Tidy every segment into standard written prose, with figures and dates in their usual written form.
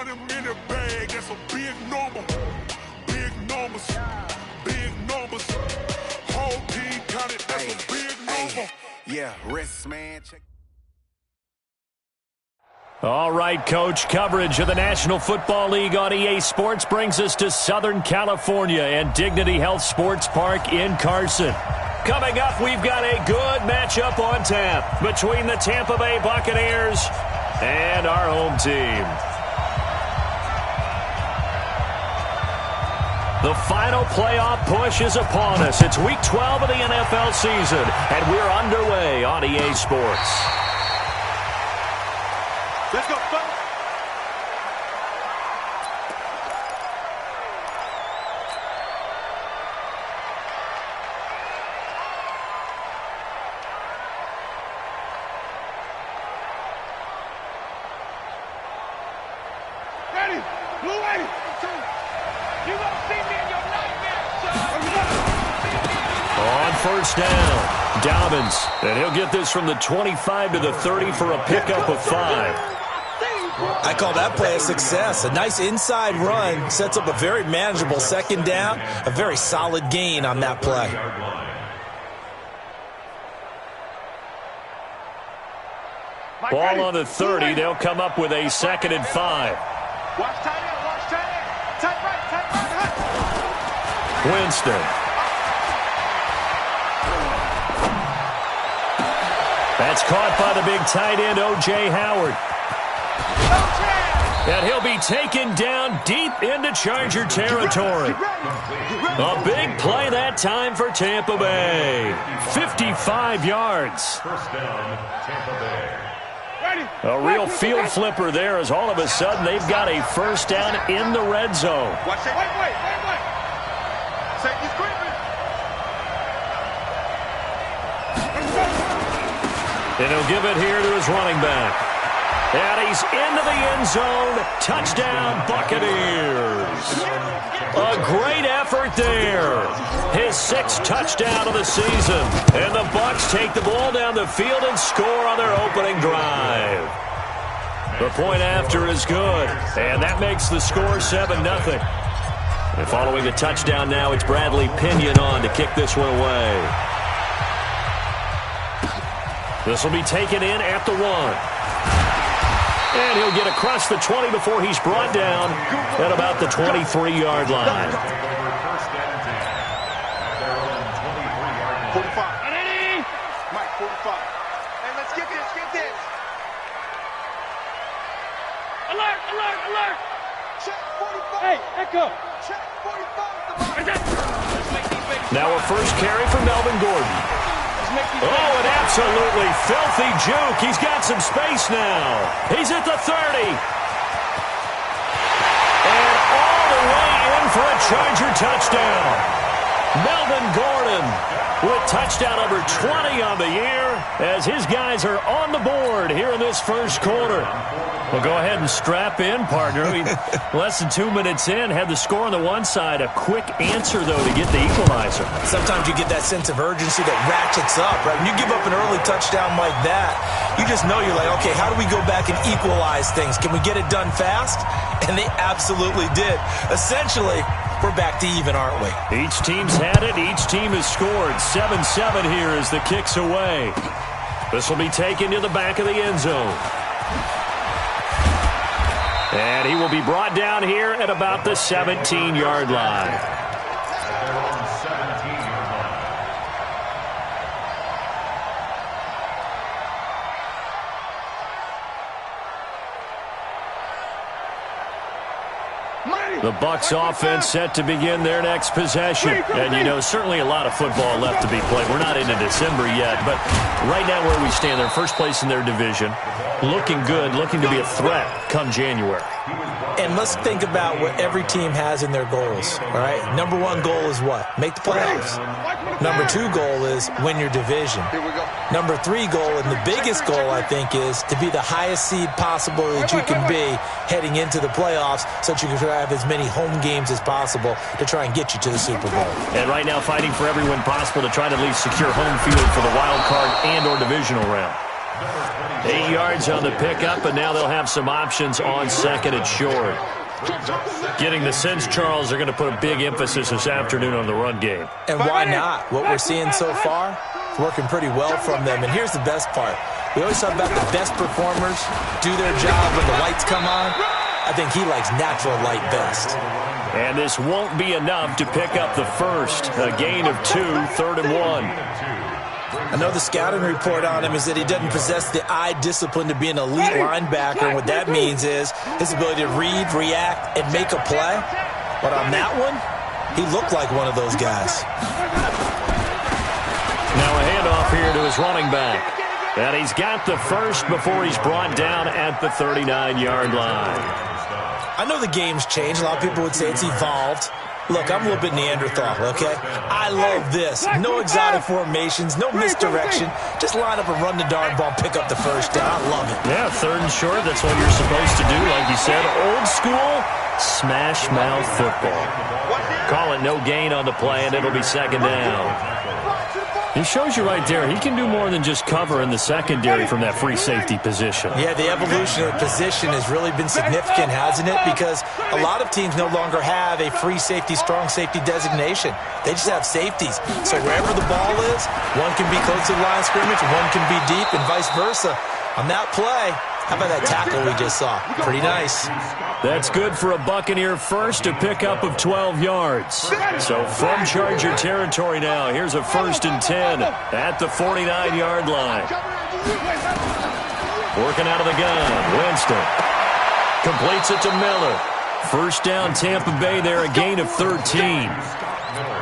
100 in the bag, that's a big number. Big numbers, big numbers. Whole team counted, that's a big number. Yeah, wrist, man. Check. All right, Coach, coverage of the National Football League on EA Sports brings us to Southern California and Dignity Health Sports Park in Carson. Coming up, we've got a good matchup on tap between the Tampa Bay Buccaneers and our home team. The final playoff push is upon us. It's Week 12 of the NFL season, and we're underway on EA Sports. Let's go, folks. Ready, blue 82. You won't see me in your nightmare. On first down, Dobbins, and he'll get this from the 25 to the 30 for a pickup of 5. I call that play a success. A nice inside run sets up a very manageable second down, a very solid gain on that play. Ball on the 30. They'll come up with a 2nd and 5. Watch tight end, watch tight end. Tight right. Winston. That's caught by the big tight end, O.J. Howard. And he'll be taken down deep into Charger territory. A big play that time for Tampa Bay. 55 yards. First down, Tampa Bay. A real field flipper there as all of a sudden they've got a first down in the red zone. Watch it. Wait. Safety's creeping. And he'll give it here to his running back. And he's into the end zone. Touchdown, Buccaneers. A great effort there. His 6th touchdown of the season. And the Bucs take the ball down the field and score on their opening drive. The point after is good. And that makes the score 7-0. And following the touchdown now, it's Bradley Pinion on to kick this one away. This will be taken in at the 1. And he'll get across the 20 before he's brought down at about the 23-yard line. 45. Mike, 45. Hey, let's get this. Alert. Check 45. Hey, Echo. Check 45. Now a first carry for Melvin Gordon. Oh, an absolutely filthy juke. He's got some space now. He's at the 30. And all the way in for a Charger touchdown. Melvin Gordon with touchdown number 20 on the year as his guys are on the board here in this first quarter. Well, go ahead and strap in, partner. Less than 2 minutes in, had the score on the one side. A quick answer, though, to get the equalizer. Sometimes you get that sense of urgency that ratchets up, right? When you give up an early touchdown like that, you just know you're like, okay, how do we go back and equalize things? Can we get it done fast? And they absolutely did. Essentially, we're back to even, aren't we? Each team's had it. Each team has scored. 7-7 here as the kick's away. This will be taken to the back of the end zone. And he will be brought down here at about the 17-yard line. The Bucs offense set to begin their next possession. And, you know, certainly a lot of football left to be played. We're not into December yet, but right now where we stand, they're first place in their division. Looking good, looking to be a threat come January. And let's think about what every team has in their goals, all right? Number 1 goal is what? Make the playoffs. Number 2 goal is win your division. Number 3 goal, and the biggest goal, I think, is to be the highest seed possible that you can be heading into the playoffs so that you can have as many home games as possible to try and get you to the Super Bowl. And right now fighting for every win possible to try to at least secure home field for the wild card and or divisional round. 8 yards on the pickup, and now they'll have some options on second and short. Getting the sense, Charles, they're going to put a big emphasis this afternoon on the run game. And why not? What we're seeing so far is working pretty well from them. And here's the best part. We always talk about the best performers do their job when the lights come on. I think he likes natural light best. And this won't be enough to pick up the first. A gain of 2, 3rd and 1. I know the scouting report on him is that he doesn't possess the eye discipline to be an elite linebacker. And what that means is his ability to read, react, and make a play. But on that one, he looked like one of those guys. Now a handoff here to his running back. And he's got the first before he's brought down at the 39-yard line. I know the game's changed. A lot of people would say it's evolved. Look, I'm a little bit Neanderthal, okay? I love this. No exotic formations, no misdirection. Just line up and run the darn ball, pick up the first down. I love it. Yeah, 3rd and short, that's what you're supposed to do. Like you said, old school, smash mouth football. Call it no gain on the play, and it'll be 2nd down. He shows you right there, he can do more than just cover in the secondary from that free safety position. Yeah, the evolution of the position has really been significant, hasn't it? Because a lot of teams no longer have a free safety, strong safety designation. They just have safeties. So wherever the ball is, one can be close to the line of scrimmage, one can be deep, and vice versa. On that play, how about that tackle we just saw? Pretty nice. That's good for a Buccaneer first, a pickup of 12 yards. So from Charger territory now, here's a 1st and 10 at the 49-yard line. Working out of the gun, Winston. Completes it to Miller. First down, Tampa Bay there, a gain of 13.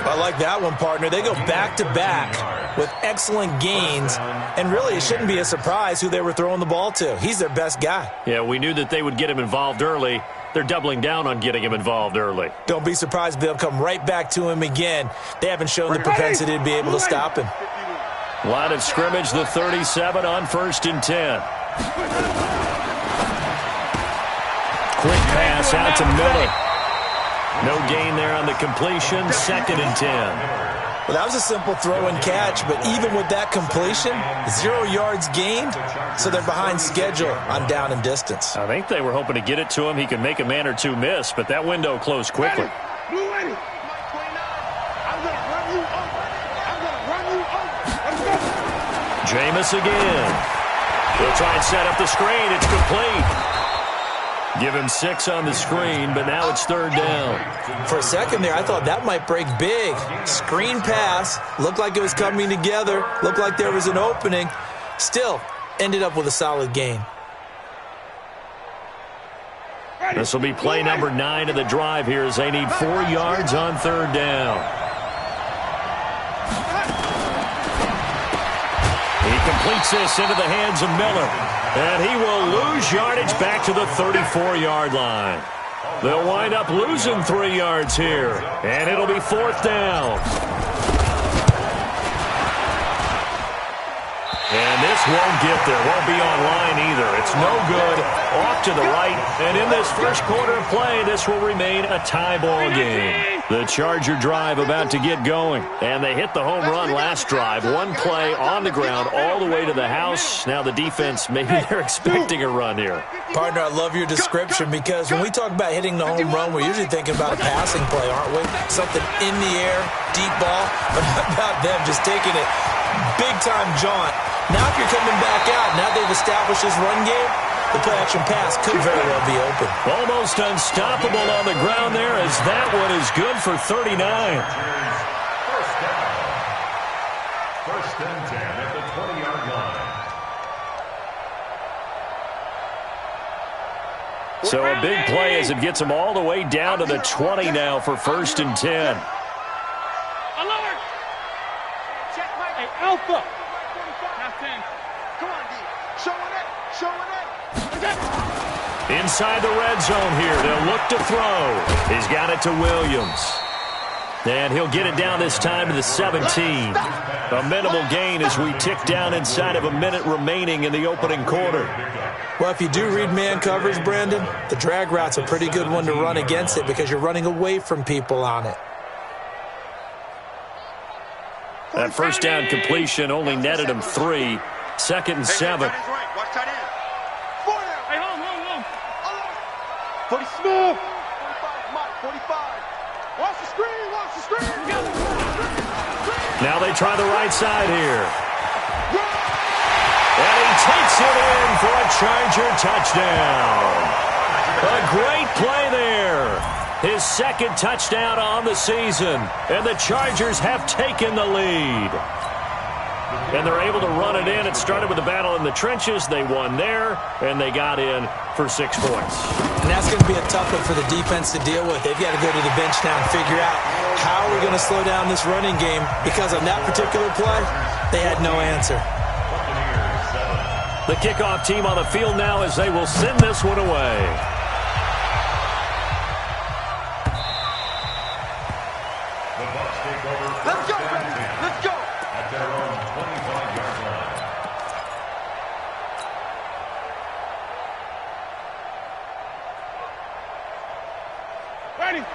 I like that one, partner. They go back-to-back with excellent gains, and really it shouldn't be a surprise who they were throwing the ball to. He's their best guy. Yeah, we knew that they would get him involved early. They're doubling down on getting him involved early. Don't be surprised if they'll come right back to him again. They haven't shown the propensity to be able to stop him. Line of scrimmage, the 37 on 1st and 10. Quick pass out to Miller. No gain there on the completion, 2nd and 10. Well, that was a simple throw and catch, but even with that completion, 0 yards gained, so they're behind schedule on down and distance. I think they were hoping to get it to him. He could make a man or two miss, but that window closed quickly. Jameis again. He'll try and set up the screen. It's complete. Give him 6 on the screen, but now it's 3rd down. For a second there, I thought that might break big. Screen pass. Looked like it was coming together. Looked like there was an opening. Still, ended up with a solid gain. This will be play number 9 of the drive here as they need 4 yards on 3rd down. He completes this into the hands of Miller. And he will lose yardage back to the 34-yard line. They'll wind up losing 3 yards here. And it'll be 4th down. And this won't get there. Won't be online either. It's no good. Off to the right. And in this first quarter of play, this will remain a tie ball game. The Charger drive about to get going. And they hit the home run last drive. One play on the ground all the way to the house. Now the defense, maybe they're expecting a run here. Partner, I love your description because when we talk about hitting the home run, we're usually thinking about a passing play, aren't we? Something in the air, deep ball. But how about them just taking it big-time jaunt? Now if you're coming back out, now they've established this run game, the play-action pass could very well be open. Almost unstoppable on the ground there as that one is good for 39. First and 10 at the 20-yard line. So a big play as it gets them all the way down to the 20 now for 1st and 10. Alert! Check my Alpha. Come on, D. Showing it. Inside the red zone here. They'll look to throw. He's got it to Williams. And he'll get it down this time to the 17. A minimal gain as we tick down inside of a minute remaining in the opening quarter. Well, if you do read man coverage, Brandon, the drag route's a pretty good one to run against it because you're running away from people on it. That first down completion only netted him 3. 2nd and 7. Watch tight end. Smith. 45, Mike, 45. Watch the screen, watch the screen. Now they try the right side here. And he takes it in for a Charger touchdown. A great play there. His second touchdown on the season. And the Chargers have taken the lead. And they're able to run it in. It started with a battle in the trenches. They won there, and they got in for 6 points. And that's going to be a tough one for the defense to deal with. They've got to go to the bench now and figure out how we're going to slow down this running game, because on that particular play, they had no answer. The kickoff team on the field now as they will send this one away. Let's go, baby. Let's go. At their own 25-yard line.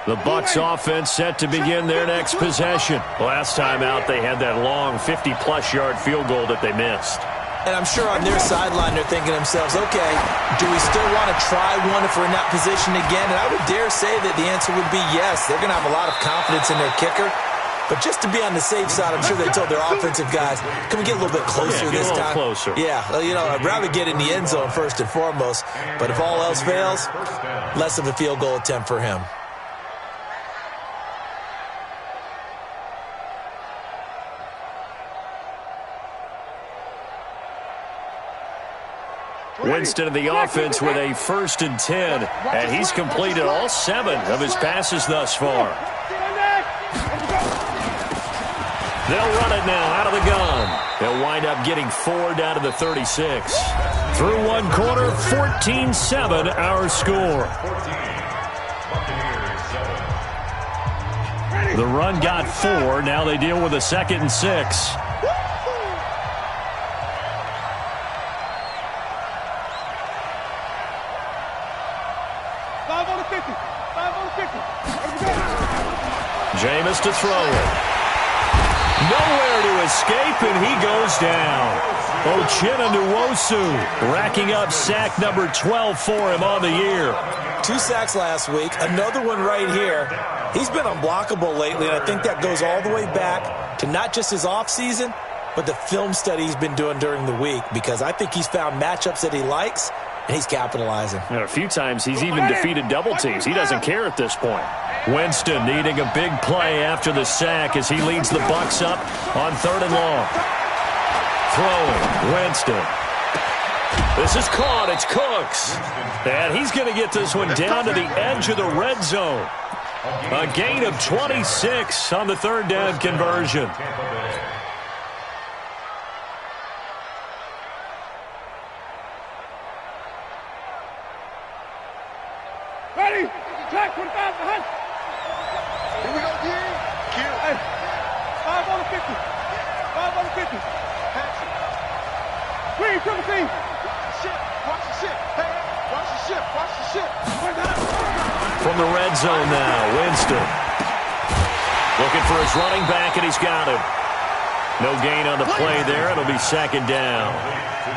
The Bucs offense set to begin their next possession. Last time out, they had that long 50-plus yard field goal that they missed. And I'm sure on their sideline they're thinking to themselves, okay, do we still want to try one if we're in that position again? And I would dare say that the answer would be yes. They're going to have a lot of confidence in their kicker. But just to be on the safe side, I'm sure they told their offensive guys, can we get a little bit closer this time? Closer. Yeah, you know, I'd rather get in the end zone first and foremost. But if all else fails, less of a field goal attempt for him. Winston in the offense with a 1st and 10, and he's completed all 7 of his passes thus far. They'll run it now out of the gun. They'll wind up getting 4 down to the 36. Through 1 quarter, 14-7 our score. The run got 4. Now they deal with a 2nd and 6. Jameis to throw it. Nowhere to escape, and he goes down. Uchenna Nwosu racking up sack number 12 for him on the year. 2 sacks last week, another one right here. He's been unblockable lately, and I think that goes all the way back to not just his offseason, but the film study he's been doing during the week, because I think he's found matchups that he likes, and he's capitalizing. And a few times he's even defeated double teams. He doesn't care at this point. Winston needing a big play after the sack as he leads the Bucs up on 3rd and long. Throwing, Winston. This is caught. It's Cooks. And he's going to get this one down to the edge of the red zone. A gain of 26 on the 3rd down conversion. Ready? Jack, 25 behind. Here we go, D. Kill. Hey, 5 on the 50. 5 on the 50. Green, 17. Watch the ship. Hey, watch the ship. Watch the ship. From the red zone now, Winston. Looking for his running back, and he's got him. No gain on the play there. It'll be 2nd down.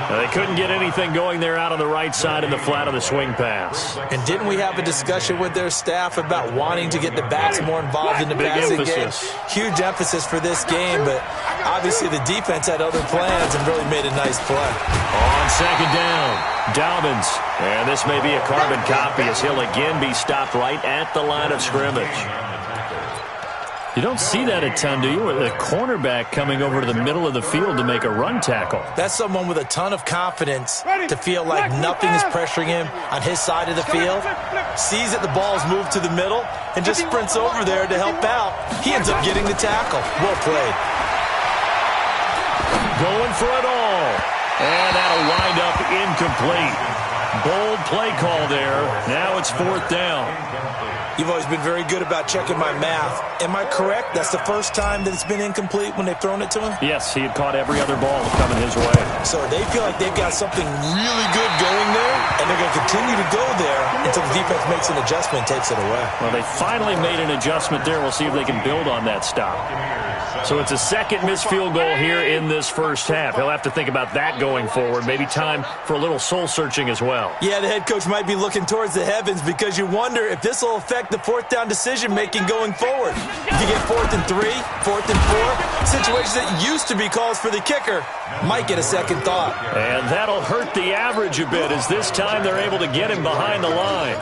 They couldn't get anything going there out on the right side in the flat of the swing pass. And didn't we have a discussion with their staff about wanting to get the backs more involved in the passing game? Huge emphasis for this game, but obviously the defense had other plans and really made a nice play. On 2nd down, Dobbins. And this may be a carbon copy as he'll again be stopped right at the line of scrimmage. You don't see that a ton, do you? With a cornerback coming over to the middle of the field to make a run tackle. That's someone with a ton of confidence to feel like nothing is pressuring him on his side of the field. Sees that the ball's moved to the middle and just sprints over there to help out. He ends up getting the tackle. Well played. Going for it all. And that'll wind up incomplete. Bold play call there. Now it's 4th down. You've always been very good about checking my math. Am I correct? That's the first time that it's been incomplete when they've thrown it to him? Yes, he had caught every other ball coming his way. So they feel like they've got something really good going there, and they're going to continue to go there until the defense makes an adjustment and takes it away. Well, they finally made an adjustment there. We'll see if they can build on that stop. So it's a second missed field goal here in this first half. He'll have to think about that going forward. Maybe time for a little soul-searching as well. Yeah, the head coach might be looking towards the heavens because you wonder if this will affect the fourth down decision-making going forward. If you get 4th and 3, 4th and 4, situations that used to be calls for the kicker might get a second thought. And that'll hurt the average a bit as this time they're able to get him behind the line.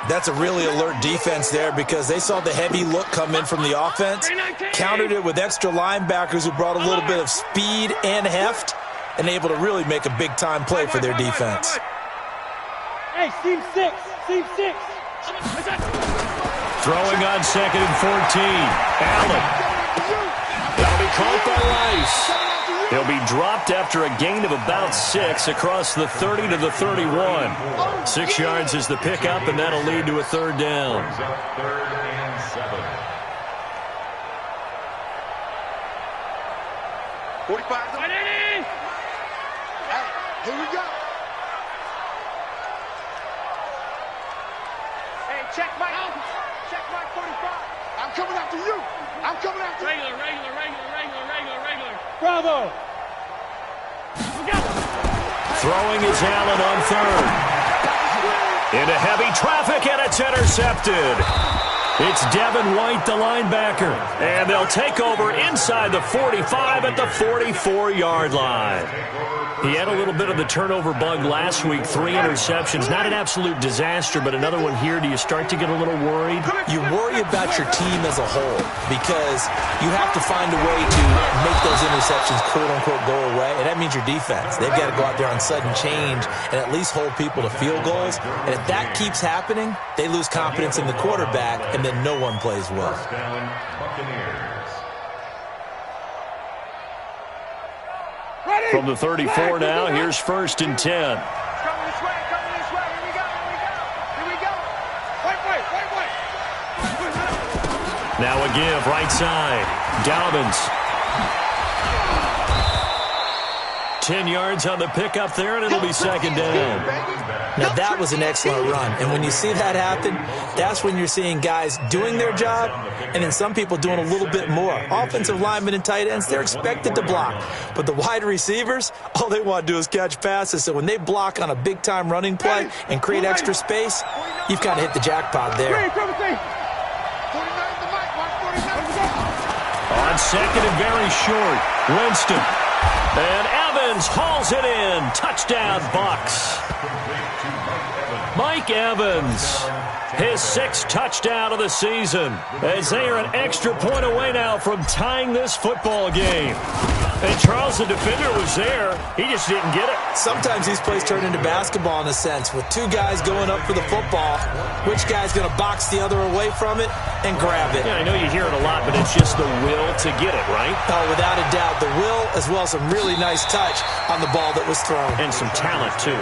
That's a really alert defense there because they saw the heavy look come in from the offense, countered it with extra linebackers who brought a little bit of speed and heft, and able to really make a big-time play for their defense. Hey, Team 6, Team 6. Throwing on 2nd and 14. Allen. That'll be caught by Rice. He'll be dropped after a gain of about 6 across the 30 to the 31. 6 yards is the pickup, and that'll lead to a 3rd down. 3rd and 7. 45. Hey, here we go. Hey, check Mike 45. I'm coming after you. I'm coming after you. Regular. Bravo. Throwing is Allen on 3rd. Into heavy traffic, and it's intercepted. It's Devin White, the linebacker. And they'll take over inside the 45 at the 44-yard line. He had a little bit of the turnover bug last week, 3 interceptions. Not an absolute disaster, but another one here. Do you start to get a little worried? You worry about your team as a whole because you have to find a way to make those interceptions quote-unquote go away, and that means your defense. They've got to go out there on sudden change and at least hold people to field goals. And if that keeps happening, they lose confidence in the quarterback, and then no one plays well. First down, Buccaneers. From the 34 now, here's 1st and 10. Coming this way. Here we go. Wait. Now a give, right side. Dobbins. 10 yards on the pickup there, and it'll be 2nd down. Now, that was an excellent run. And when you see that happen, that's when you're seeing guys doing their job and then some people doing a little bit more. Offensive linemen and tight ends, they're expected to block. But the wide receivers, all they want to do is catch passes. So when they block on a big-time running play and create extra space, you've kind of hit the jackpot there. On 2nd and very short, Winston. And Evans hauls it in. Touchdown, Bucs. Mike Evans, his 6th touchdown of the season, as they are an extra point away now from tying this football game. And Charles, the defender, was there. He just didn't get it. Sometimes these plays turn into basketball in a sense, with 2 guys going up for the football. Which guy's going to box the other away from it and grab it? Yeah, I know you hear it a lot, but it's just the will to get it, right? Oh, without a doubt. The will, as well as some really nice touch on the ball that was thrown. And some talent, too.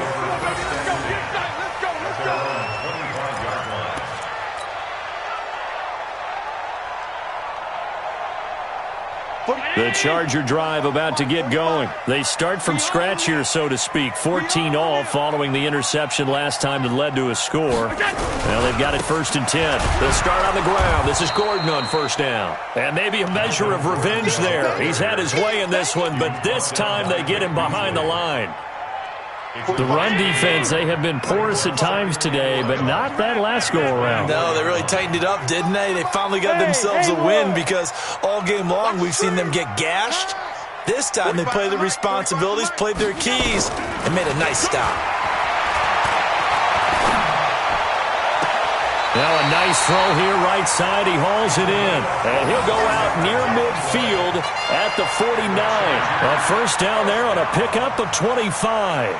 The Charger drive about to get going. They start from scratch here, so to speak. 14 all following the interception last time that led to a score. Well, they've got it 1st and 10. They'll start on the ground. This is Gordon on 1st down. And maybe a measure of revenge there. He's had his way in this one, but this time they get him behind the line. The run defense, they have been porous at times today, but not that last go-around. No, they really tightened it up, didn't they? They finally got themselves a win because all game long we've seen them get gashed. This time they played their responsibilities, played their keys, and made a nice stop. Now a nice throw here, right side. He hauls it in. And he'll go out near midfield at the 49. A 1st down there on a pickup of 25.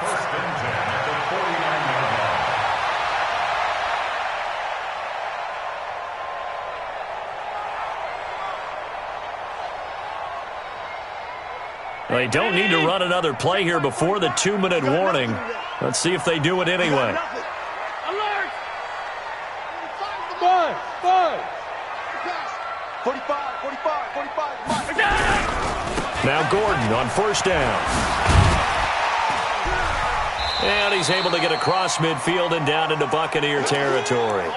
They don't need to run another play here before the 2-minute warning. Let's see if they do it anyway. Five. 45. Now Gordon on 1st down. And he's able to get across midfield and down into Buccaneer territory.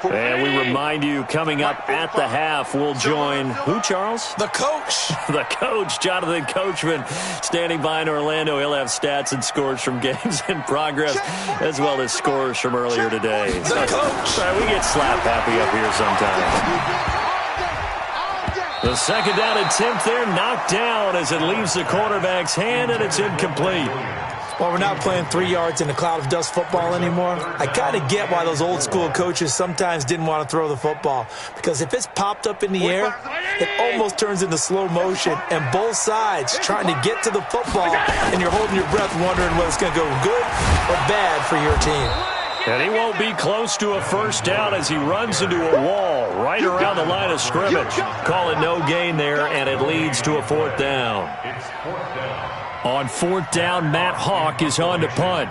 And we remind you, coming up at the half, we'll join who, Charles? The coach. The coach, Jonathan Coachman, standing by in Orlando. He'll have stats and scores from games in progress, as well as scores from earlier today. The coach. We get slap happy up here sometimes. The second down attempt there, knocked down as it leaves the quarterback's hand, and it's incomplete. Well, we're not playing 3 yards in a cloud of dust football anymore. I kind of get why those old school coaches sometimes didn't want to throw the football, because if it's popped up in the air, it almost turns into slow motion, and both sides trying to get to the football, and you're holding your breath wondering whether it's going to go good or bad for your team. And he won't be close to a first down as he runs into a wall right around the line of scrimmage. Call it no gain there, and it leads to a fourth down. It's fourth down. On fourth down, Matt Hawk is on to punt.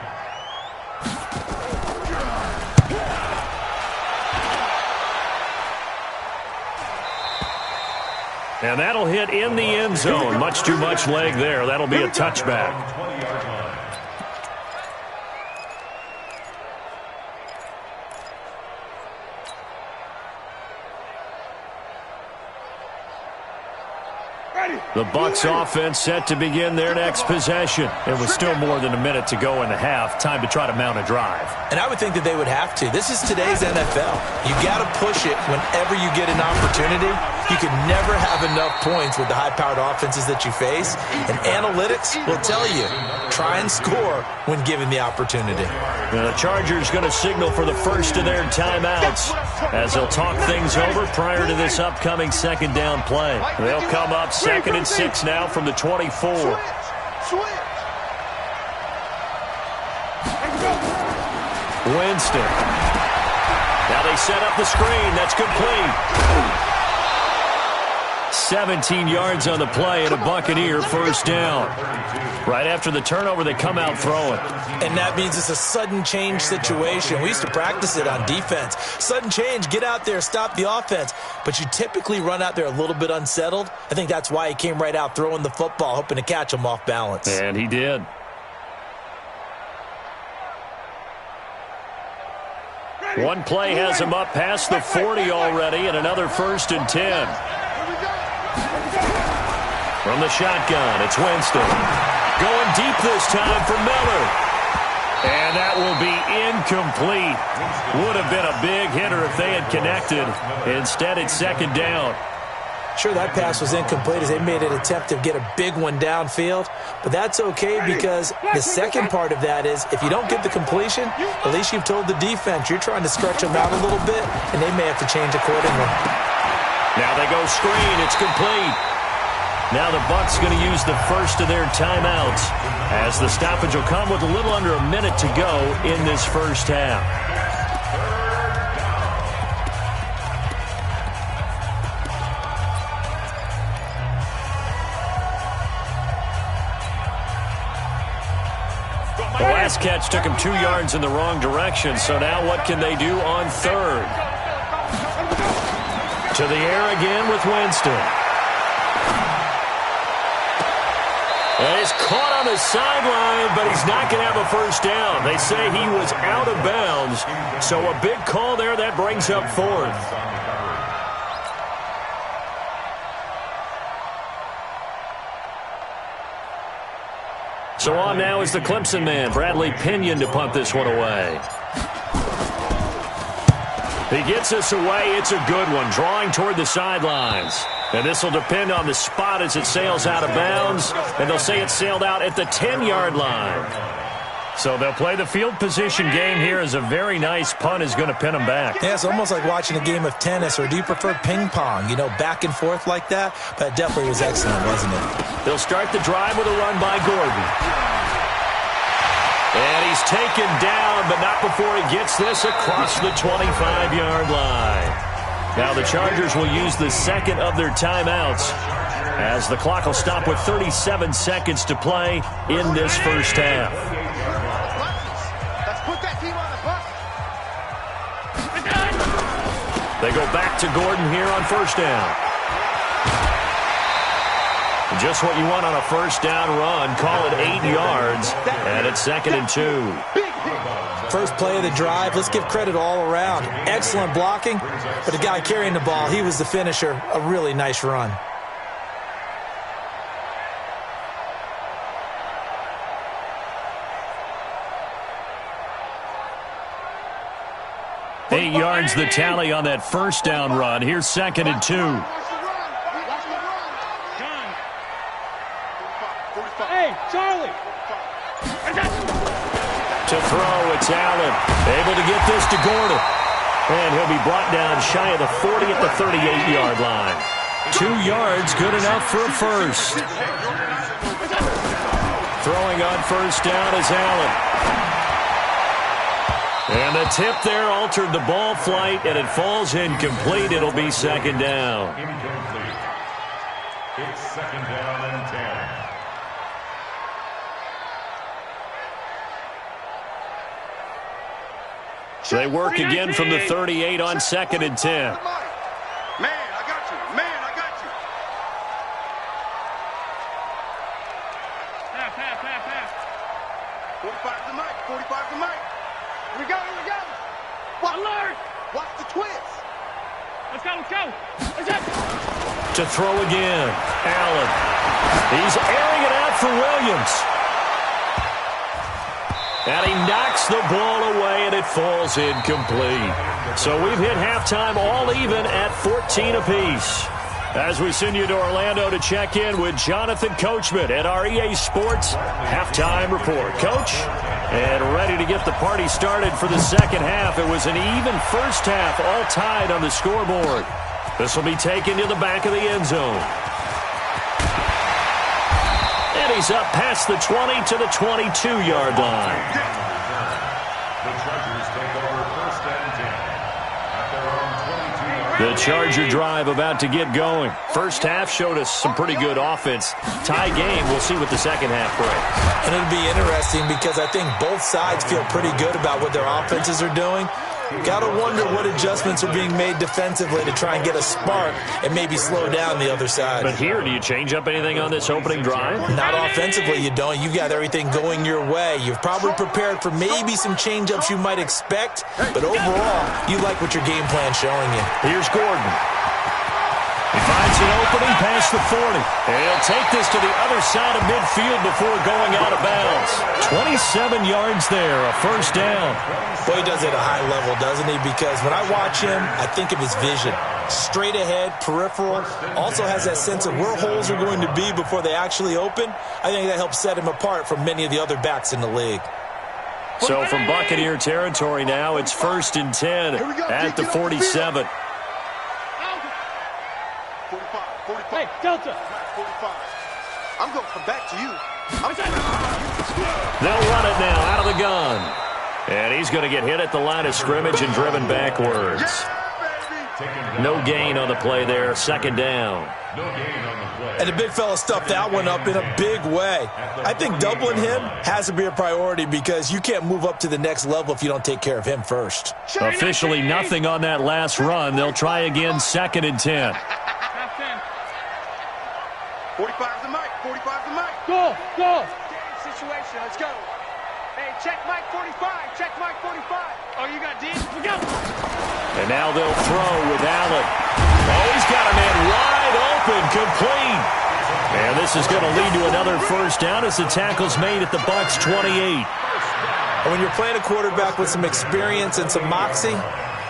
And that'll hit in the end zone. Much too much leg there. That'll be a touchback. 20-yard line. The Bucs offense set to begin their next possession. And with still more than a minute to go in the half, time to try to mount a drive. And I would think that they would have to. This is today's NFL. You got to push it whenever you get an opportunity. You can never have enough points with the high-powered offenses that you face. And analytics will tell you, try and score when given the opportunity. And the Chargers going to signal for the first of their timeouts as they'll talk things over prior to this upcoming second down play. They'll come up 2nd and 6 now from the 24. Winston. Now they set up the screen. That's complete. 17 yards on the play and a Buccaneer first down. Right after the turnover, they come out throwing. And that means it's a sudden change situation. We used to practice it on defense. Sudden change, get out there, stop the offense. But you typically run out there a little bit unsettled. I think that's why he came right out throwing the football, hoping to catch him off balance. And he did. One play has him up past the 40 already, and another 1st and 10. From the shotgun, it's Winston. Going deep this time for Miller. And that will be incomplete. Would have been a big hitter if they had connected. Instead, it's second down. Sure, that pass was incomplete as they made an attempt to get a big one downfield. But that's okay because the second part of that is if you don't get the completion, at least you've told the defense you're trying to stretch them out a little bit, and they may have to change accordingly. Now they go screen. It's complete. Now the Bucs going to use the first of their timeouts as the stoppage will come with a little under a minute to go in this first half. The last catch took him 2 yards in the wrong direction, so now what can they do on third? To the air again with Winston. And he's caught on the sideline, but he's not going to have a first down. They say he was out of bounds, so a big call there that brings up 4th. So on now is the Clemson man, Bradley Pinion, to punt this one away. He gets us away. It's a good one, drawing toward the sidelines. And this will depend on the spot as it sails out of bounds. And they'll say it sailed out at the 10-yard line. So they'll play the field position game here as a very nice punt is going to pin them back. Yeah, it's almost like watching a game of tennis, or do you prefer ping pong? You know, back and forth like that? But it definitely was excellent, wasn't it? They'll start the drive with a run by Gordon. And he's taken down, but not before he gets this across the 25-yard line. Now the Chargers will use the second of their timeouts as the clock will stop with 37 seconds to play in this first half. They go back to Gordon here on first down. Just what you want on a first down run. Call it 8 yards, and it's 2nd and 2. First play of the drive. Let's give credit all around. Excellent blocking, but the guy carrying the ball, he was the finisher. A really nice run. Eight yards the tally on that first down run. Here's 2nd and 2. Hey, Charlie. To throw, it's Allen. Able to get this to Gordon. And he'll be brought down shy of the 40 at the 38-yard line. 2 yards, good enough for a first. Throwing on first down is Allen. And the tip there altered the ball flight, and it falls incomplete. It'll be 2nd down. Incomplete. It's 2nd down and 10. They work again from the 38 on 2nd and 10. Man, I got you. Man, I got you. Pass. 45 to Mike. 45 to Mike. Here we go. Alert. Watch the twist. Let's go. To throw again, Allen. He's airing it out for Williams. And he knocks the ball away, and it falls incomplete. So we've hit halftime all even at 14 apiece. As we send you to Orlando to check in with Jonathan Coachman at our EA Sports Halftime Report. Coach, and ready to get the party started for the second half. It was an even first half, all tied on the scoreboard. This will be taken to the back of the end zone. And he's up past the 20 to the 22-yard line. The Chargers take over 1st and 10 at their own 22-yard line. The Charger drive about to get going. First half showed us some pretty good offense. Tie game. We'll see what the second half brings. And it'll be interesting because I think both sides feel pretty good about what their offenses are doing. Got to wonder what adjustments are being made defensively to try and get a spark and maybe slow down the other side. But here, do you change up anything on this opening drive? Not offensively, you don't. You've got everything going your way. You've probably prepared for maybe some change-ups you might expect, but overall, you like what your game plan's showing you. Here's Gordon. He finds an opening past the 40. And he'll take this to the other side of midfield before going out of bounds. 27 yards there, a first down. Boy, he does it at a high level, doesn't he? Because when I watch him, I think of his vision. Straight ahead, peripheral. Also has that sense of where holes are going to be before they actually open. I think that helps set him apart from many of the other backs in the league. So from Buccaneer territory now, it's 1st and 10 at the 47. 45. Hey, Delta. 45. I'm going to come back to you. They'll run it now out of the gun. And he's going to get hit at the line of scrimmage and driven backwards. No gain on the play there. 2nd down. No gain on the play. And the big fella stuffed that one up in a big way. I think doubling him has to be a priority because you can't move up to the next level if you don't take care of him first. Officially nothing on that last run. They'll try again 2nd and 10. 45 to Mike. 45 to Mike. Go. Situation. Let's go. Hey, check Mike 45. Check Mike 45. Oh, you got D? We go. And now they'll throw with Allen. Oh, he's got a man wide open, complete. And this is going to lead to another first down as the tackle's made at the Bucs 28. And when you're playing a quarterback with some experience and some moxie,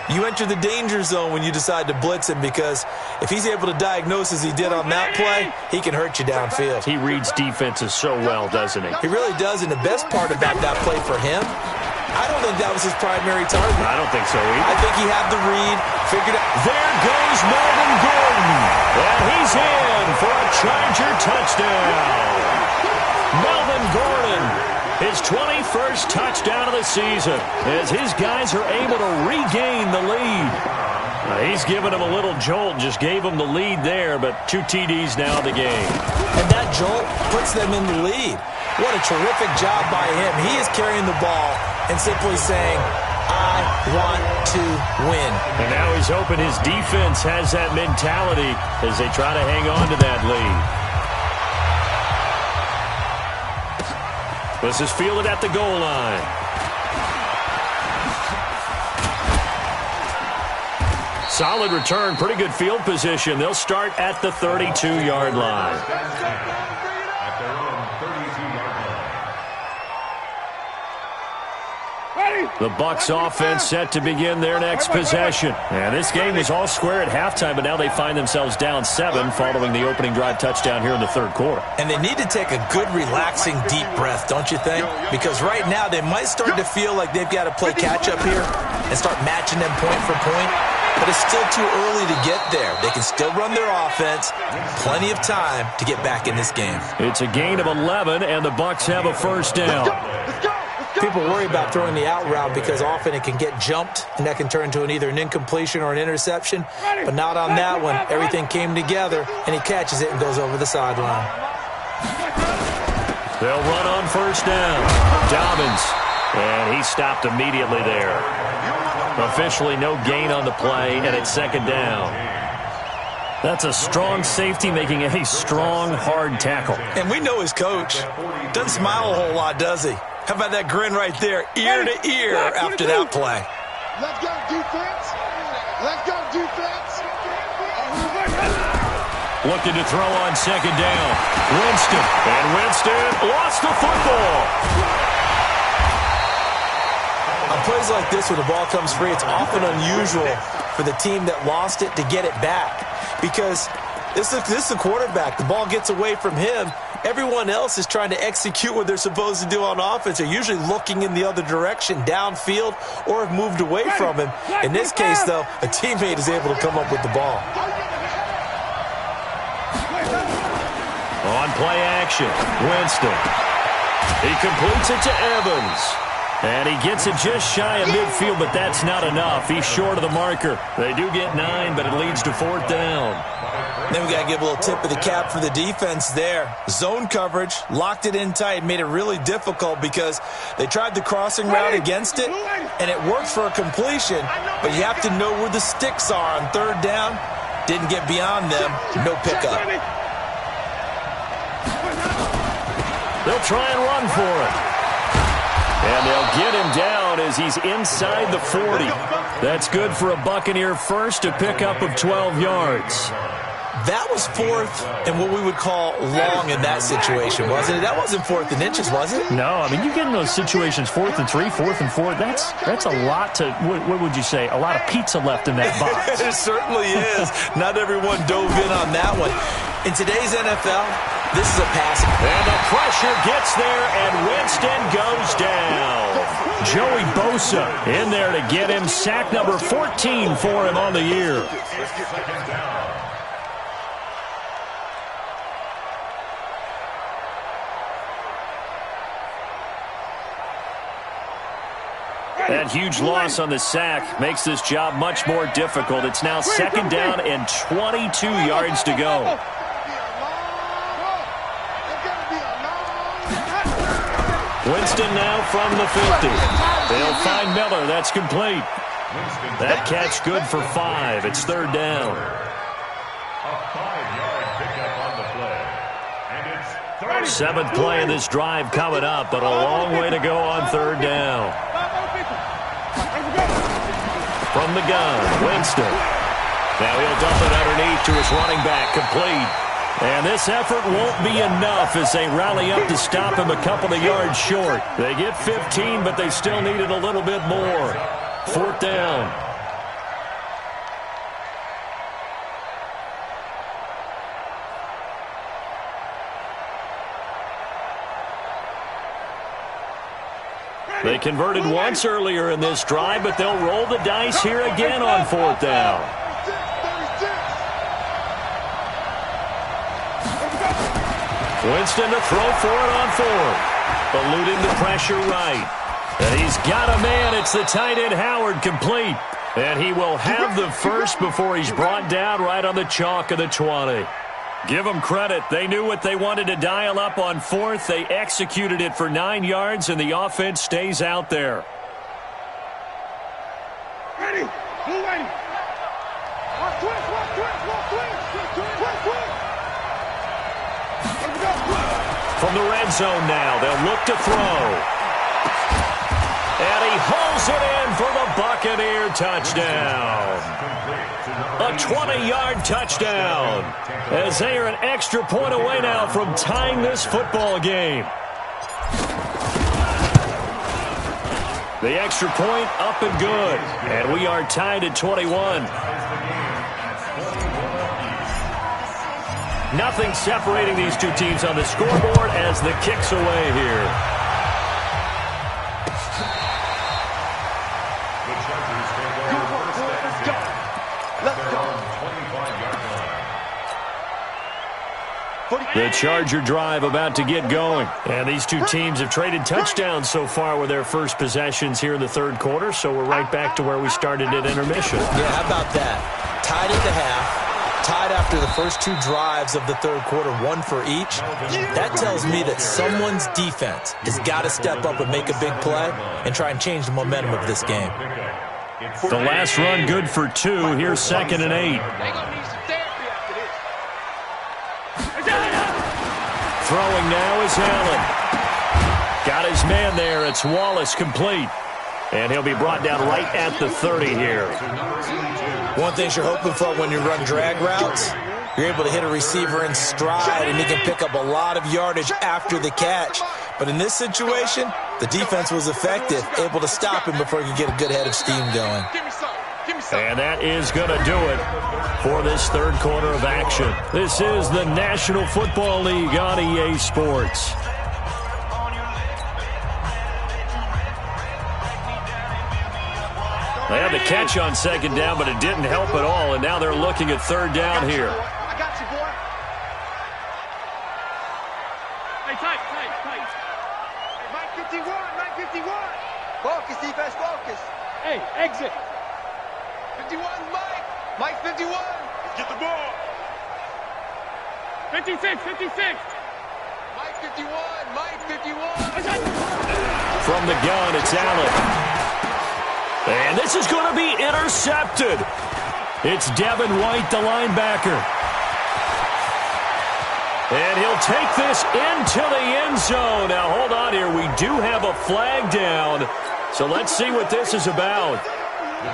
you enter the danger zone when you decide to blitz him because if he's able to diagnose as he did on that play, he can hurt you downfield. He reads defenses so well, doesn't he? He really does, and the best part about that play for him, I don't think that was his primary target. I don't think so either. I think he had the read, figured out. There goes Melvin Gordon. And he's in for a Charger touchdown. Melvin Gordon, his 21st touchdown of the season, as his guys are able to regain the lead. He's given him a little jolt, just gave him the lead there, but 2 TDs now in the game. And that jolt puts them in the lead. What a terrific job by him. He is carrying the ball and simply saying, I want to win. And now he's hoping his defense has that mentality as they try to hang on to that lead. This is fielded at the goal line. Solid return, pretty good field position. They'll start at the 32-yard line. At their own 32-yard line. The Bucs offense set to begin their next possession. And this game was all square at halftime, but now they find themselves down 7 following the opening drive touchdown here in the third quarter. And they need to take a good, relaxing, deep breath, don't you think? Because right now they might start to feel like they've got to play catch-up here and start matching them point for point. But it's still too early to get there. They can still run their offense. Plenty of time to get back in this game. It's a gain of 11, and the Bucs have a first down. People worry about throwing the out route because often it can get jumped, and that can turn into either an incompletion or an interception. But not on that one. Everything came together, and he catches it and goes over the sideline. They'll run on first down. Dobbins, and he stopped immediately there. Officially no gain on the play, and it's second down. That's a strong safety making a strong, hard tackle. And we know his coach. Doesn't smile a whole lot, does he? How about that grin right there, ear to ear after that play? Let's go, defense. Let's go, defense. Looking to throw on second down. Winston, and Winston lost the football. On plays like this, when the ball comes free, it's often unusual for the team that lost it to get it back. Because this is the quarterback. The ball gets away from him. Everyone else is trying to execute what they're supposed to do on offense. They're usually looking in the other direction, downfield, or have moved away from him. In this case, though, a teammate is able to come up with the ball. On play action, Winston. He completes it to Evans. And he gets it just shy of midfield, but that's not enough. He's short of the marker. They do get 9, but it leads to fourth down. Then we got to give a little tip of the cap for the defense there. Zone coverage, locked it in tight, made it really difficult because they tried the crossing route against it, and it worked for a completion, but you have to know where the sticks are on third down. Didn't get beyond them, no pickup. They'll try and run for it. And they'll get him down as he's inside the 40. That's good for a Buccaneer first, a pickup of 12 yards. That was fourth and what we would call long in that situation, wasn't it? That wasn't fourth and inches, was it? No, I mean, you get in those situations, 4th and 3, 4th and 4. That's a lot to, what would you say, a lot of pizza left in that box. It certainly is. Not everyone dove in on that one. In today's NFL, this is a passing. And the pressure gets there, and Winston goes down. Joey Bosa in there to get him. Sack number 14 for him on the year. That huge loss on the sack makes this job much more difficult. It's now second down and 22 yards to go. Winston now from the 50. They'll find Miller. That's complete. That catch good for 5. It's third down. A 5-yard pickup on the play. And it's 7th play of this drive coming up, but a long way to go on third down. From the gun, Winston. Now he'll dump it underneath to his running back, complete. And this effort won't be enough as they rally up to stop him a couple of yards short. They get 15, but they still needed a little bit more. Fourth down. They converted once earlier in this drive, but they'll roll the dice here again on fourth down. Winston to throw for it on fourth. Eluding the pressure right. And he's got a man. It's the tight end Howard, complete. And he will have the first before he's brought down right on the chalk of the 20. Give them credit. They knew what they wanted to dial up on fourth. They executed it for 9 yards, and the offense stays out there. Ready? Blue ready. Walk twist, walk twist, walk twist. Twist, twist. From the red zone now, they'll look to throw. And he hauls it in for the Buccaneer touchdown. A 20-yard touchdown, as they are an extra point away now from tying this football game. The extra point up and good, and we are tied at 21. Nothing separating these two teams on the scoreboard as the kick's away here. The Charger drive about to get going. And these two teams have traded touchdowns so far with their first possessions here in the third quarter, so we're right back to where we started at intermission. Yeah, how about that? Tied at the half, tied after the first two drives of the third quarter, one for each. That tells me that someone's defense has got to step up and make a big play and try and change the momentum of this game. The last run good for 2. Here's 2nd and 8. Throwing now is Allen. Got his man there. It's Wallace complete. And he'll be brought down right at the 30 here. One thing you're hoping for when you run drag routes, you're able to hit a receiver in stride and he can pick up a lot of yardage after the catch. But in this situation, the defense was effective, able to stop him before he could get a good head of steam going. And that is going to do it for this third quarter of action. This is the National Football League on EA Sports. They had the catch on 2nd down, but it didn't help at all, and now they're looking at 3rd down here. I got you, boy. Hey, tight. Hey, Mike 51. Focus, defense, focus. Hey, exit. 51, Mike. Mike 51. Get the ball. 56. Mike 51. From the gun, it's Allen. And this is going to be intercepted. It's Devin White, the linebacker. And he'll take this into the end zone. Now, hold on here. We do have a flag down. So let's see what this is about.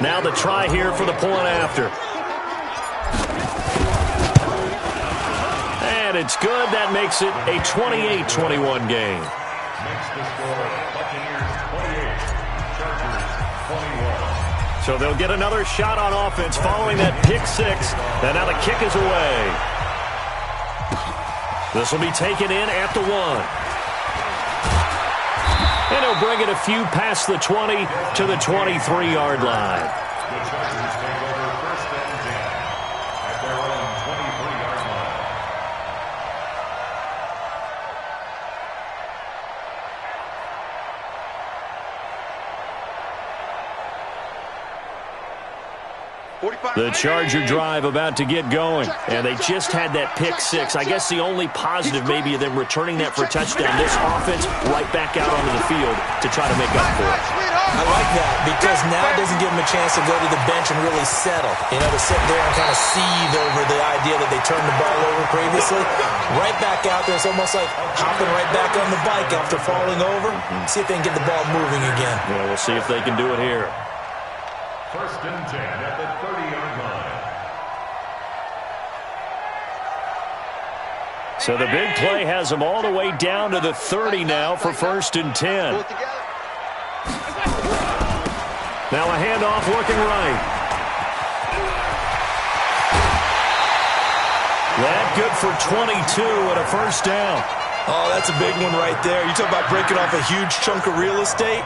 Now the try here for the point after. And it's good. That makes it a 28-21 game. Makes the score Buccaneers 28, Chargers 21. So they'll get another shot on offense following that pick 6. And now the kick is away. This will be taken in at the 1. And he'll bring it a few past the 20 to the 23-yard line. The Chargers take over 1st and 10 at their own 23-yard line. The Charger drive about to get going, and they just had that pick 6. I guess the only positive maybe of them returning that for a touchdown. This offense right back out onto the field to try to make up for it. I like that because now it doesn't give them a chance to go to the bench and really settle. You know, to sit there and kind of seethe over the idea that they turned the ball over previously. Right back out there. It's almost like hopping right back on the bike after falling over. See if they can get the ball moving again. Yeah, we'll see if they can do it here. 1st and 10 at the 30-yard line. So the big play has them all the way down to the 30 now for 1st and 10. Now a handoff working right. That good for 22 and a 1st down. Oh, that's a big one right there. You talk about breaking off a huge chunk of real estate.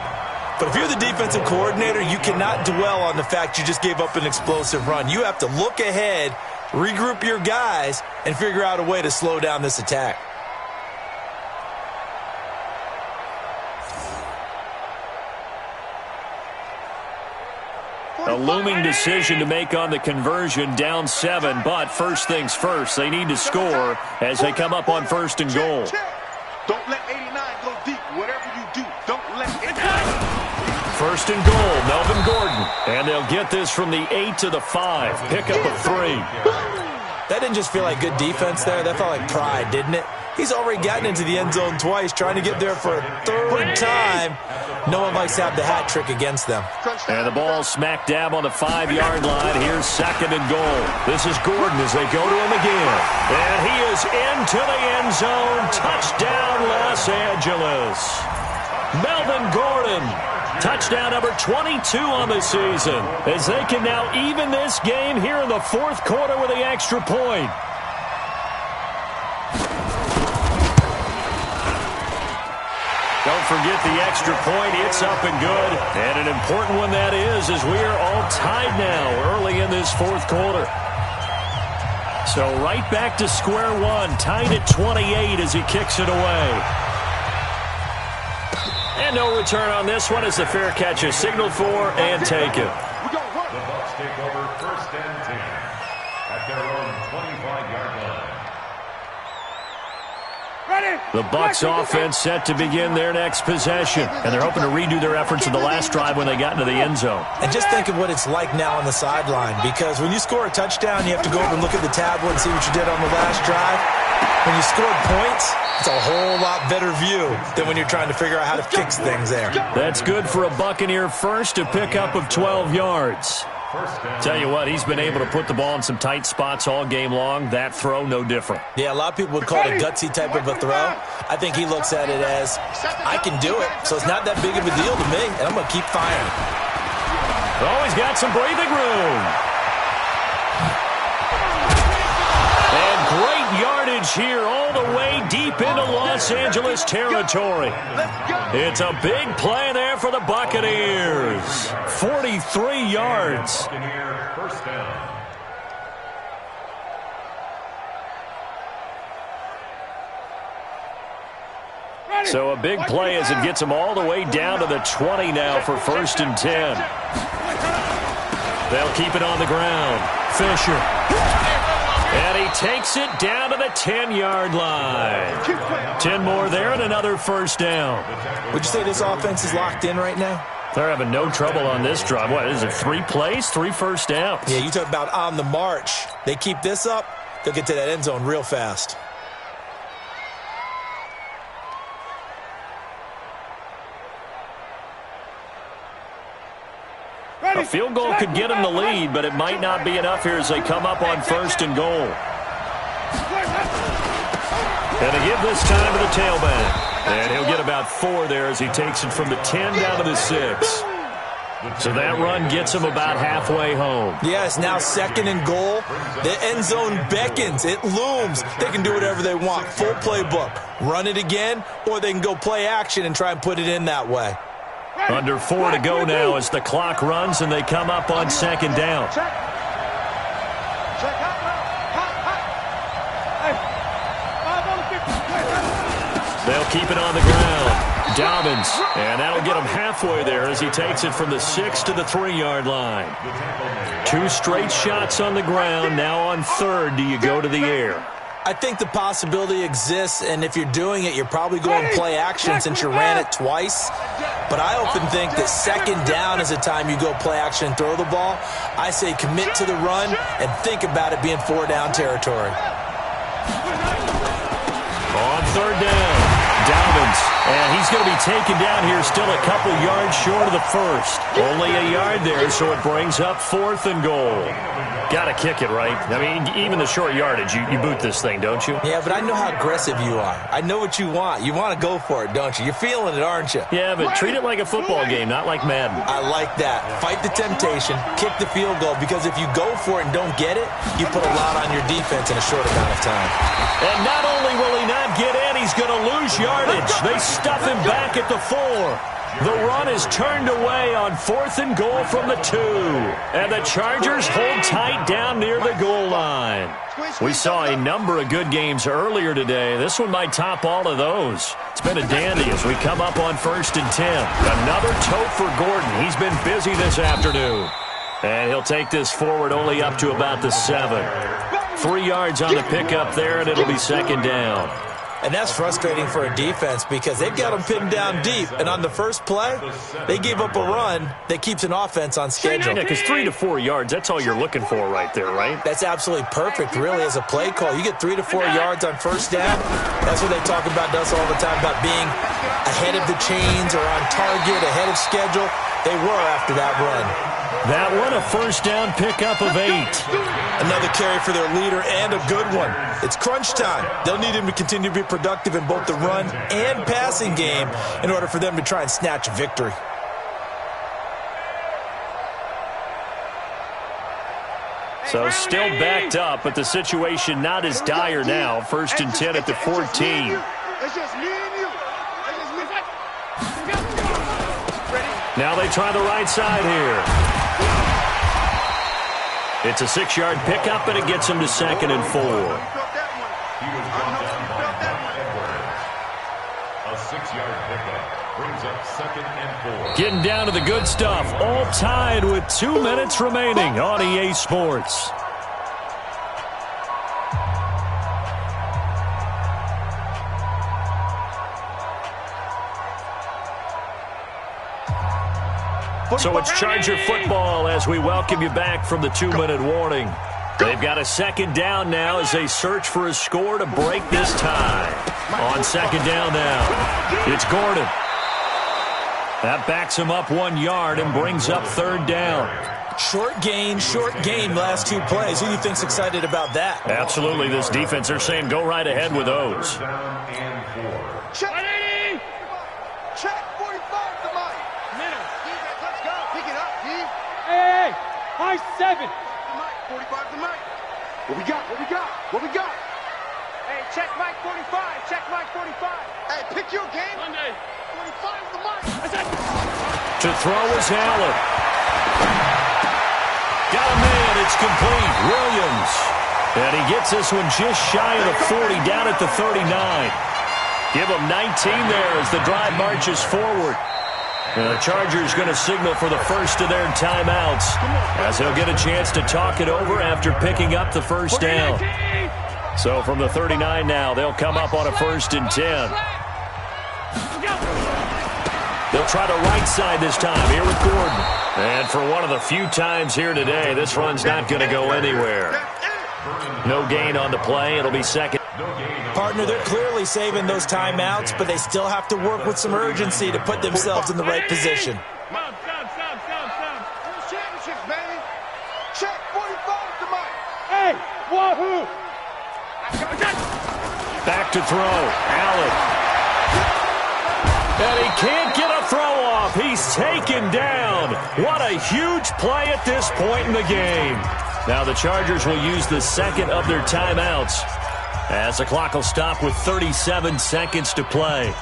But if you're the defensive coordinator, you cannot dwell on the fact you just gave up an explosive run. You have to look ahead, regroup your guys, and figure out a way to slow down this attack. A looming decision to make on the conversion, down 7, but first things first, they need to score as they come up on 1st and goal. Don't let 89 go deep. Whatever you do, don't let it. 1st and goal, Melvin Gordon. And they'll get this from the 8 to the 5. Pickup of 3. That didn't just feel like good defense there. That felt like pride, didn't it? He's already gotten into the end zone twice, trying to get there for a third time. No one likes to have the hat trick against them. And the ball smack dab on the 5-yard line. Here's 2nd and goal. This is Gordon as they go to him again. And he is into the end zone. Touchdown, Los Angeles. Melvin Gordon. Touchdown number 22 on the season. As they can now even this game here in the 4th quarter with the extra point. Don't forget the extra point. It's up and good. And an important one that is, as we are all tied now early in this 4th quarter. So right back to square one, tied at 28 as he kicks it away. And no return on this one as the fair catch is signaled for and taken. The Bucs take over 1st and 10 at their own 25-yard line. The Bucs offense set to begin their next possession. And they're hoping to redo their efforts in the last drive when they got into the end zone. And just think of what it's like now on the sideline. Because when you score a touchdown, you have to go over and look at the tablet and see what you did on the last drive. When you scored points, it's a whole lot better view than when you're trying to figure out how to fix things there. That's good for a Buccaneer first, a pickup of 12 yards. Tell you what, he's been able to put the ball in some tight spots all game long. That throw, no different. Yeah, a lot of people would call it a gutsy type of a throw. I think he looks at it as, I can do it, so it's not that big of a deal to me, and I'm going to keep firing. Oh, he's got some breathing room. And great yardage here all the way deep into Los Angeles territory. It's a big play there for the Buccaneers. 43 yards. Buccaneer 1st down. So a big play as it gets them all the way down to the 20 now for 1st and 10. They'll keep it on the ground. Fisher. And he takes it down to the 10-yard line. 10 more there and another 1st down. Would you say this offense is locked in right now? They're having no trouble on this drive. What is it, 3 plays, 3 first downs? Yeah, you talk about on the march. They keep this up, they'll get to that end zone real fast. A field goal could get them the lead, but it might not be enough here as they come up on 1st and goal. And they give this time to the tailback. And he'll get about 4 there as he takes it from the 10 down to the 6. So that run gets him about halfway home. Yes, now 2nd and goal. The end zone beckons. It looms. They can do whatever they want. Full playbook. Run it again, or they can go play action and try and put it in that way. Under 4 to go now as the clock runs and they come up on 2nd down. They'll keep it on the ground. Dobbins, and that'll get him halfway there as he takes it from the 6 to the 3-yard line. 2 straight shots on the ground. Now on 3rd, do you go to the air? I think the possibility exists, and if you're doing it, you're probably going to play action since you ran it twice. But I often think that 2nd down is the time you go play action and throw the ball. I say commit to the run and think about it being 4-down territory. On 3rd down, Dobbins, and he's going to be taken down here still a couple yards short of the 1st. Only a yard there, so it brings up 4th and goal. Got to kick it, right? I mean, even the short yardage, you boot this thing, don't you? Yeah, but I know how aggressive you are. I know what you want. You want to go for it, don't you? You're feeling it, aren't you? Yeah, but treat it like a football game, not like Madden. I like that. Fight the temptation, kick the field goal, because if you go for it and don't get it, you put a lot on your defense in a short amount of time. And not only will he not get in, he's going to lose yardage. They stuff him back at the 4. The run is turned away on 4th and goal from the 2. And the Chargers hold tight down near the goal line. We saw a number of good games earlier today. This one might top all of those. It's been a dandy as we come up on 1st and 10. Another tote for Gordon. He's been busy this afternoon. And he'll take this forward only up to about the 7. 3 yards on the pickup there, and it'll be 2nd down. And that's frustrating for a defense because they've got them pinned down deep. And on the first play, they gave up a run that keeps an offense on schedule. Yeah, because 3 to 4 yards, that's all you're looking for right there, right? That's absolutely perfect, really, as a play call. You get 3 to 4 yards on first down. That's what they talk about us all the time, about being ahead of the chains or on target, ahead of schedule. They were after that run. That one, a first down pickup of 8. Another carry for their leader and a good one. It's crunch time. They'll need him to continue to be productive in both the run and passing game in order for them to try and snatch a victory. So still backed up, but the situation not as dire now. 1st and 10 at the 14. It's just me and you. Now they try the right side here. It's a 6-yard pickup, and it gets him to 2nd and 4. He was brought down by Edwards. A 6-yard pickup brings up 2nd and 4. Getting down to the good stuff. All tied with 2 minutes remaining on EA Sports. So it's Charger football as we welcome you back from the 2-minute warning. They've got a 2nd down now as they search for a score to break this tie. On 2nd down now, it's Gordon. That backs him up 1 yard and brings up 3rd down. Short gain last 2 plays. Who do you think's excited about that? Absolutely, this defense, they're saying go right ahead with those. Down and 4. Check. Check 45 to Mike. Middle. Defense, let's go. Pick it up, D. Hey, high 7. Mike, 45 to Mike. What we got? Hey, check Mike 45. Check Mike 45. Hey, pick your game. Monday. 45 to Mike. To throw is Allen. Got a man, it's complete. Williams. And he gets this one just shy of the 40, down at the 39. Give him 19 there as the drive marches forward. And the Chargers going to signal for the first of their timeouts as he'll get a chance to talk it over after picking up the first down. So from the 39 now, they'll come up on a 1st and 10. They'll try the right side this time here with Gordon. And for one of the few times here today, this run's not going to go anywhere. No gain on the play. It'll be 2nd. Partner, they're clearly saving those timeouts, but they still have to work with some urgency to put themselves in the right position. Stop. Championships, baby. Check 45 to Mike. Hey, wahoo! Back to throw. Allen. And he can't get a throw off. He's taken down. What a huge play at this point in the game. Now the Chargers will use the 2nd of their timeouts as the clock will stop with 37 seconds to play.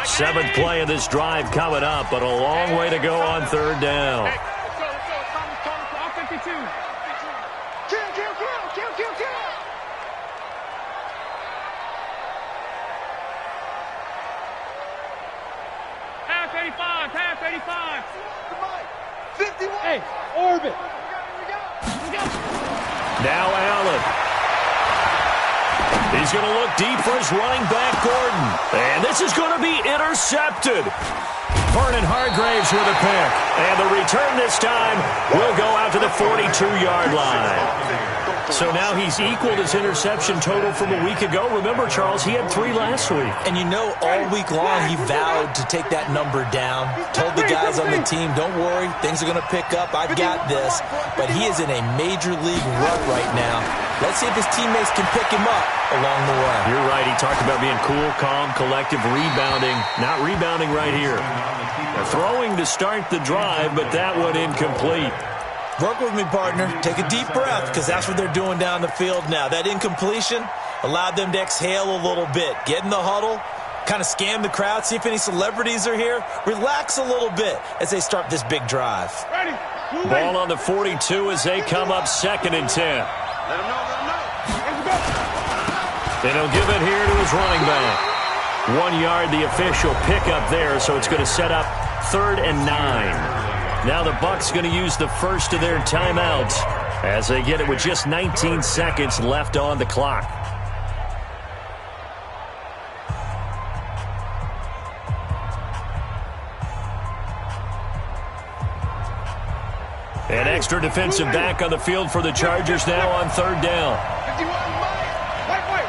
7th play of this drive coming up, but a long way to go on 3rd down. Let's go. Offense 52. Kill. Pass 85. To Mike. 51. Hey, orbit. Now Allen. He's going to look deep for his running back, Gordon. And this is going to be intercepted. Vernon Hargraves with a pick. And the return this time will go out to the 42-yard line. So now he's equaled his interception total from a week ago. Remember, Charles, he had 3 last week. And you know, all week long he vowed to take that number down. Told the guys on the team, don't worry, things are going to pick up. I've got this. But he is in a major league rut right now. Let's see if his teammates can pick him up along the way. You're right. He talked about being cool, calm, collective, rebounding. Not rebounding right here. They're throwing to start the drive, but that one incomplete. Work with me, partner. Take a deep breath, because that's what they're doing down the field now. That incompletion allowed them to exhale a little bit. Get in the huddle, kind of scan the crowd, see if any celebrities are here. Relax a little bit as they start this big drive. Ready. Ball on the 42 as they come up 2nd and 10. Let him know. And he'll give it here to his running back. 1 yard, the official pickup there, so it's going to set up 3rd and 9. Now the Bucs going to use the first of their timeouts as they get it with just 19 seconds left on the clock. An extra defensive back on the field for the Chargers now on third down. 51, Mike. Wait.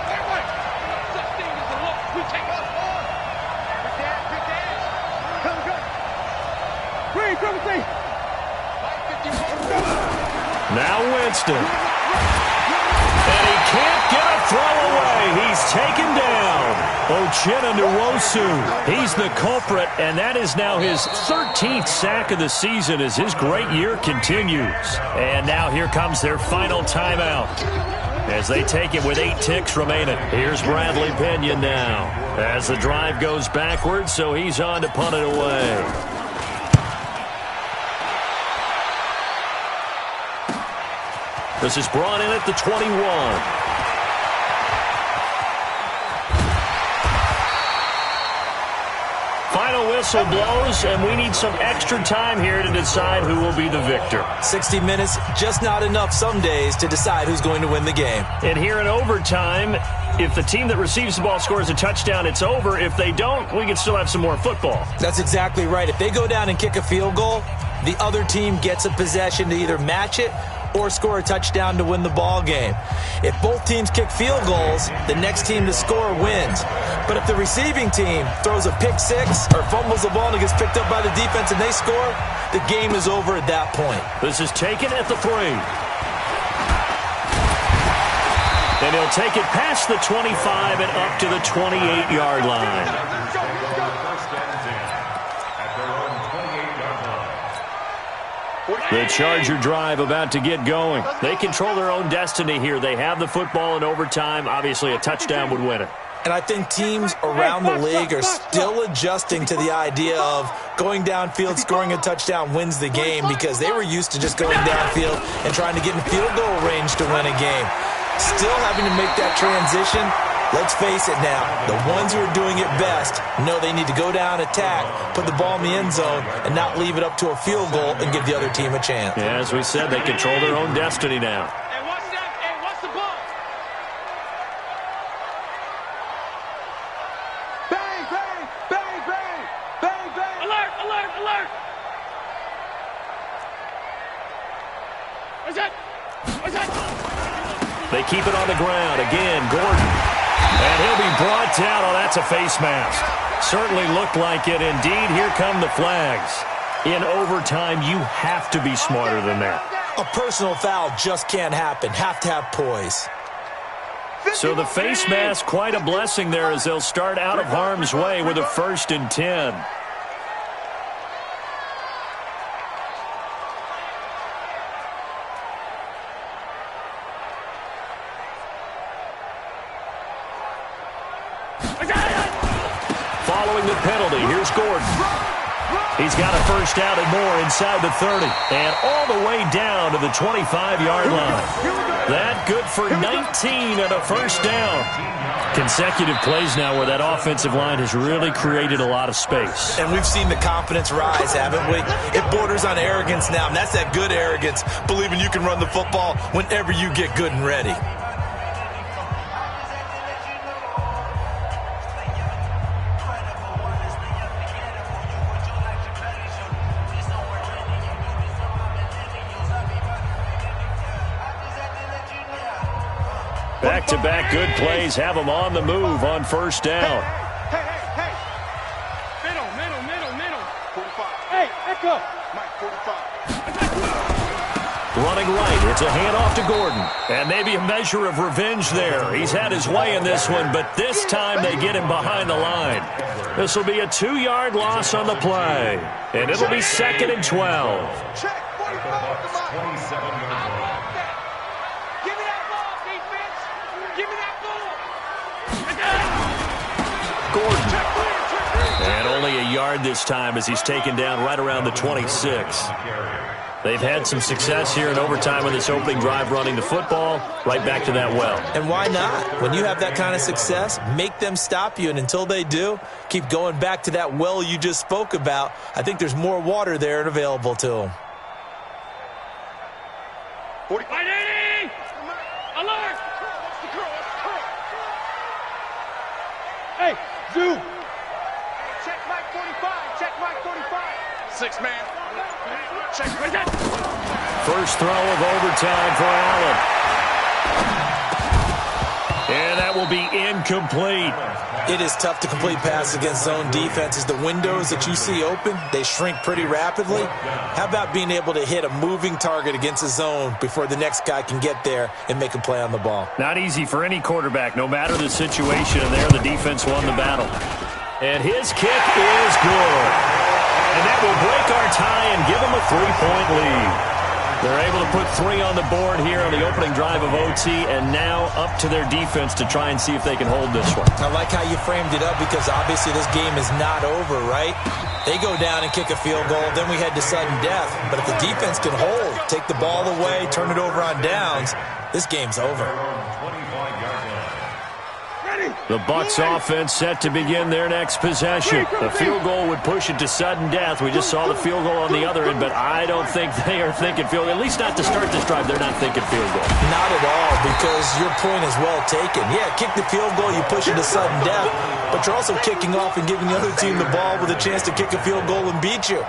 Such thing as a look. We take us on. Big dash. Come. Green, come see. Now Winston. And he can't get a throw away. He's taken down. Uchenna He's the culprit, and that is now his 13th sack of the season as his great year continues. And now here comes their final timeout as they take it with 8 ticks remaining. Here's Bradley Pinion now as the drive goes backwards, so he's on to punt it away. This is brought in at the 21. Final whistle blows, and we need some extra time here to decide who will be the victor. 60 minutes, just not enough some days to decide who's going to win the game. And here in overtime, if the team that receives the ball scores a touchdown, it's over. If they don't, we can still have some more football. That's exactly right. If they go down and kick a field goal, the other team gets a possession to either match it or score a touchdown to win the ball game. If both teams kick field goals, the next team to score wins. But if the receiving team throws a pick six or fumbles the ball and it gets picked up by the defense and they score, the game is over at that point. This is taken at the 3. And he'll take it past the 25 and up to the 28-yard line. The Charger drive about to get going. They control their own destiny here. They have the football in overtime. Obviously, a touchdown would win it. And I think teams around the league are still adjusting to the idea of going downfield, scoring a touchdown wins the game, because they were used to just going downfield and trying to get in field goal range to win a game. Still having to make that transition. Let's face it now, the ones who are doing it best know they need to go down, attack, put the ball in the end zone, and not leave it up to a field goal and give the other team a chance. Yeah, as we said, they control their own destiny now. Hey, watch that. Hey, watch the ball. Bang, bang, bang, bang, bang, bang. Alert, alert, alert. What's that? What's that? They keep it on the ground. Again, Gordon. And he'll be brought down. Oh, that's a face mask. Certainly looked like it. Indeed, here come the flags. In overtime, you have to be smarter than that. A personal foul just can't happen. Have to have poise. So the face mask, quite a blessing there as they'll start out of harm's way with a 1st and 10. Following the penalty, here's Gordon. He's got a first down and more inside the 30. And all the way down to the 25-yard line. That good for 19 and a first down. Consecutive plays now where that offensive line has really created a lot of space. And we've seen the confidence rise, haven't we? It borders on arrogance now, and that's that good arrogance, believing you can run the football whenever you get good and ready. Back-to-back good plays have them on the move on first down. Hey. Middle. 45. Hey, echo. Mike, 45. Running right, it's a handoff to Gordon. And maybe a measure of revenge there. He's had his way in this one, but this time they get him behind the line. This will be a 2-yard loss on the play. And it'll be 2nd and 12. Check. 45. 27. Gordon. And only a yard this time as he's taken down right around the 26. They've had some success here in overtime on this opening drive running the football. Right back to that well. And why not? When you have that kind of success, make them stop you. And until they do, keep going back to that well you just spoke about. I think there's more water there and available to them. 45. Alert! Hey, Zoo! Check Mike 45. Check Mike 45. 6 man. Check. Where's that? First throw of overtime for Allen. And that will be incomplete. It is tough to complete passes against zone defenses. The windows that you see open, they shrink pretty rapidly. How about being able to hit a moving target against a zone before the next guy can get there and make a play on the ball? Not easy for any quarterback, no matter the situation. And there, the defense won the battle. And his kick is good. And that will break our tie and give them a 3-point lead. They're able to put 3 on the board here on the opening drive of OT, and now up to their defense to try and see if they can hold this one. I like how you framed it up because obviously this game is not over, right? They go down and kick a field goal, then we head to sudden death. But if the defense can hold, take the ball away, turn it over on downs, this game's over. The Bucs offense set to begin their next possession. The field goal would push it to sudden death. We just saw the field goal on the other end, but I don't think they are thinking field goal. At least not to start this drive. They're not thinking field goal. Not at all, because your point is well taken. Yeah, kick the field goal, you push it to sudden death, but you're also kicking off and giving the other team the ball with a chance to kick a field goal and beat you.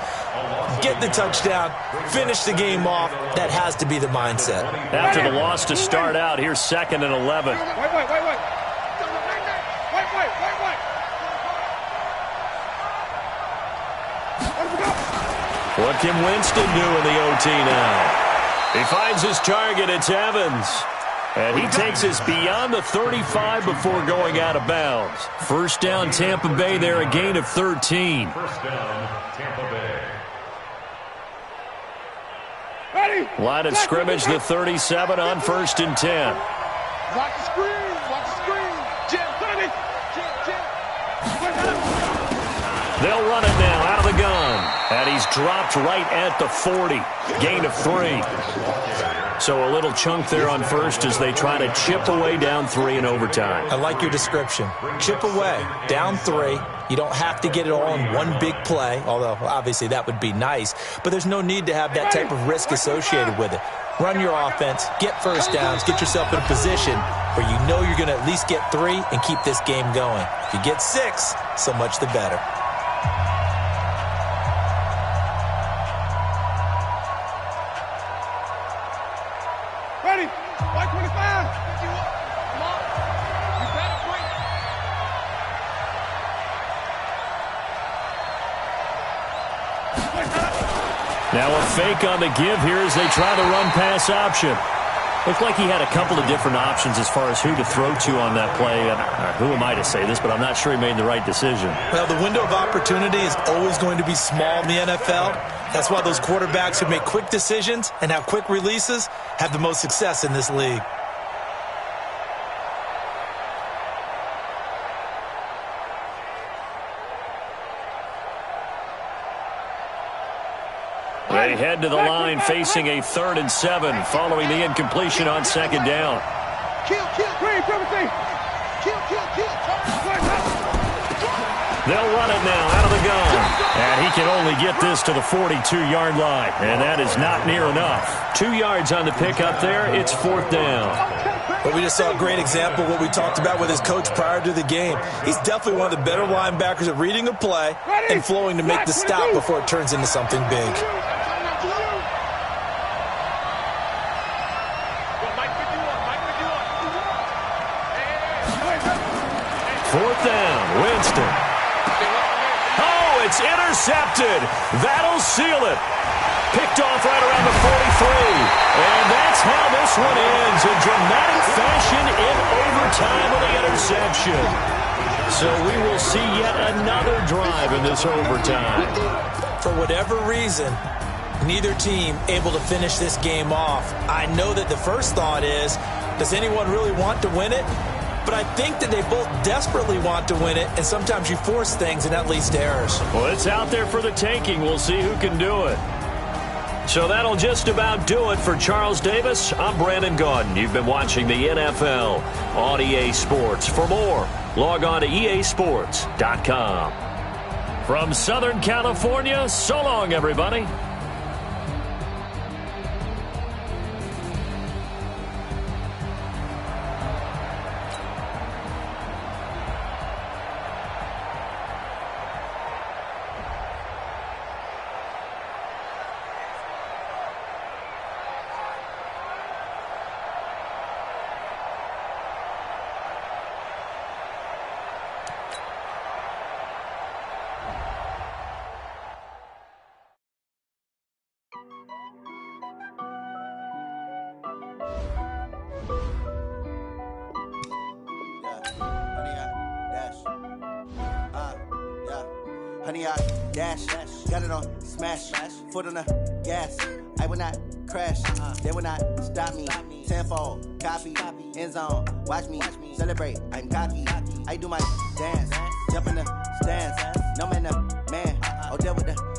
Get the touchdown, finish the game off. That has to be the mindset. After the loss to start out, here's 2nd and 11. Wait. What can Winston do in the OT now? He finds his target. It's Evans. And he takes us beyond the 35 before going out of bounds. First down, Tampa Bay there, a gain of 13. First down, Tampa Bay. Line of scrimmage, the 37 on 1st and 10. Watch the screen. Jim. They'll run it now out of the gun. And he's dropped right at the 40. Gain of 3. So a little chunk there on first as they try to chip away down 3 in overtime. I like your description. Chip away, down 3. You don't have to get it all in one big play, although obviously that would be nice. But there's no need to have that type of risk associated with it. Run your offense, get first downs, get yourself in a position where you know you're going to at least get 3 and keep this game going. If you get 6, so much the better. Ready? White 25. Come on. You better break. Now a fake on the give here as they try the run-pass option. Looked like he had a couple of different options as far as who to throw to on that play. Who am I to say this, but I'm not sure he made the right decision. Well, the window of opportunity is always going to be small in the NFL. That's why those quarterbacks who make quick decisions and have quick releases have the most success in this league. They head to the line facing a 3rd and 7 following the incompletion on 2nd down. Kill. Green, Timothy. Kill. They'll run it now out of the gun. And he can only get this to the 42-yard line. And that is not near enough. 2 yards on the pickup there. It's 4th down. But we just saw a great example of what we talked about with his coach prior to the game. He's definitely one of the better linebackers at reading a play and flowing to make the stop before it turns into something big. Fourth down, Winston. Oh, it's intercepted. That'll seal it. Picked off right around the 43. And that's how this one ends. In dramatic fashion in overtime with the interception. So we will see yet another drive in this overtime. For whatever reason, neither team able to finish this game off. I know that the first thought is, does anyone really want to win it? But I think that they both desperately want to win it, and sometimes you force things, and that leads to errors. Well, it's out there for the taking. We'll see who can do it. So that'll just about do it for Charles Davis. I'm Brandon Gaudin. You've been watching the NFL on EA Sports. For more, log on to easports.com. From Southern California, so long, everybody. Honey, I dash. Got it on smash. Foot on the gas. I will not crash. They will not stop me. Tenfold, copy, end zone. Watch me celebrate. I'm cocky. I do my dance. Jump in the stands. No man, the man. Oh, there with the